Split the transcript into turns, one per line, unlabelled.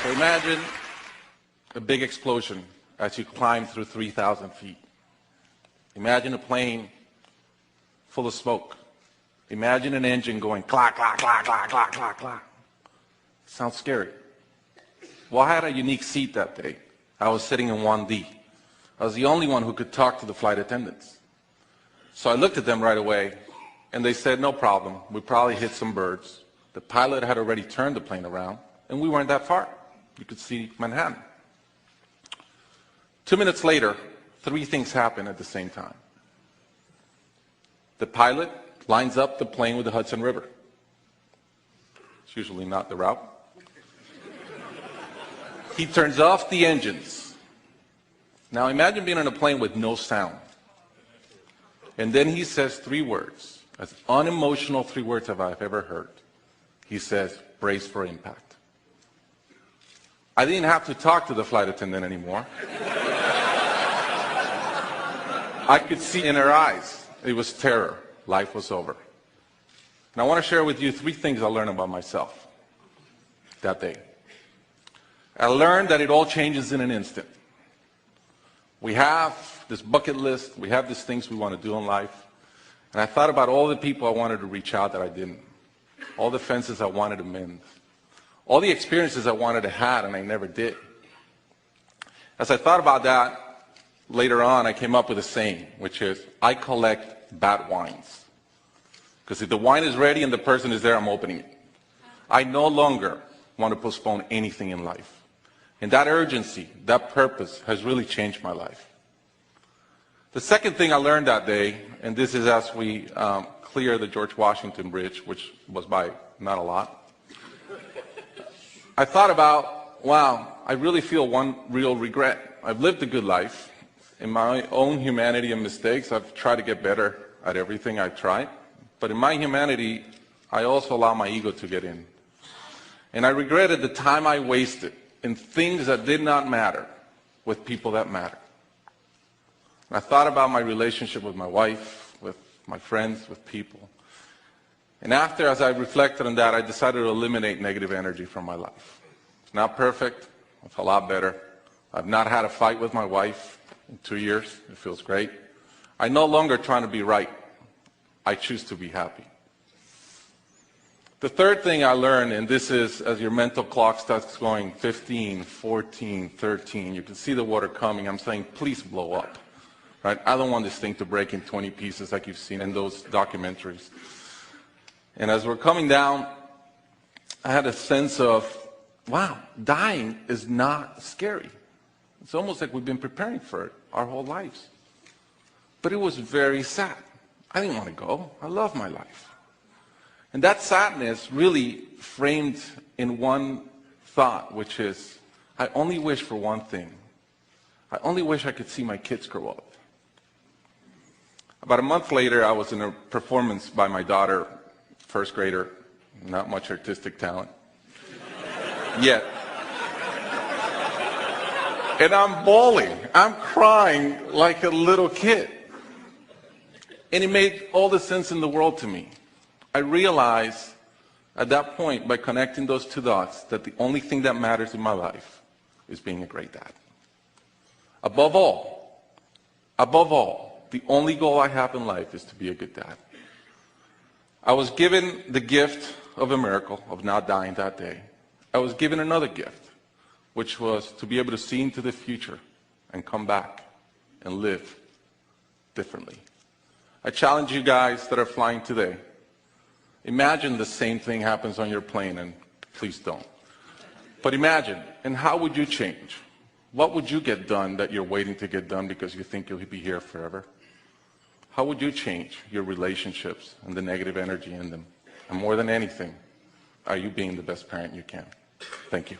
So imagine a big explosion as you climb through 3,000 feet. Imagine a plane full of smoke. Imagine an engine going clack, clack, clack, clack, clack, clack, clack. Sounds scary. Well, I had a unique seat that day. I was sitting in 1D. I was the only one who could talk to the flight attendants. So I looked at them right away, and they said, no problem. We probably hit some birds. The pilot had already turned the plane around, and we weren't that far. You could see Manhattan. 2 minutes later, 3 things happened at the same time. The pilot lines up the plane with the Hudson River. It's usually not the route. He turns off the engines. Now imagine being on a plane with no sound. And then he says 3 words, as unemotional 3 words as I've ever heard. He says, brace for impact. I didn't have to talk to the flight attendant anymore. I could see in her eyes, it was terror. Life was over. And I want to share with you 3 things I learned about myself that day. I learned that it all changes in an instant. We have this bucket list, we have these things we want to do in life, and I thought about all the people I wanted to reach out that I didn't, all the fences I wanted to mend, all the experiences I wanted to have and I never did. As I thought about that, later on I came up with a saying, which is, I collect bad wines. Because if the wine is ready and the person is there, I'm opening it. I no longer want to postpone anything in life. And that urgency, that purpose has really changed my life. The second thing I learned that day, and this is as we clear the George Washington Bridge, which was by not a lot, I thought about, wow, I really feel one real regret. I've lived a good life. In my own humanity and mistakes, I've tried to get better at everything I've tried. But in my humanity, I also allow my ego to get in. And I regretted the time I wasted in things that did not matter with people that matter. And I thought about my relationship with my wife, with my friends, with people. And after, as I reflected on that, I decided to eliminate negative energy from my life. It's not perfect. It's a lot better. I've not had a fight with my wife in 2 years. It feels great. I'm no longer trying to be right. I choose to be happy. The third thing I learned, and this is as your mental clock starts going 15, 14, 13, you can see the water coming. I'm saying, please blow up. Right? I don't want this thing to break in 20 pieces like you've seen in those documentaries. And as we're coming down, I had a sense of, wow, dying is not scary. It's almost like we've been preparing for it our whole lives. But it was very sad. I didn't want to go. I love my life. And that sadness really framed in one thought, which is, I only wish for one thing. I only wish I could see my kids grow up. About a month later, I was in a performance by my daughter, first grader, not much artistic talent, yet. And I'm bawling, I'm crying like a little kid. And it made all the sense in the world to me. I realized at that point, by connecting those 2 dots, that the only thing that matters in my life is being a great dad. Above all, the only goal I have in life is to be a good dad. I was given the gift of a miracle of not dying that day. I was given another gift, which was to be able to see into the future and come back and live differently. I challenge you guys that are flying today. Imagine the same thing happens on your plane, and please don't. But imagine, and how would you change? What would you get done that you're waiting to get done because you think you'll be here forever? How would you change your relationships and the negative energy in them? And more than anything, are you being the best parent you can? Thank you.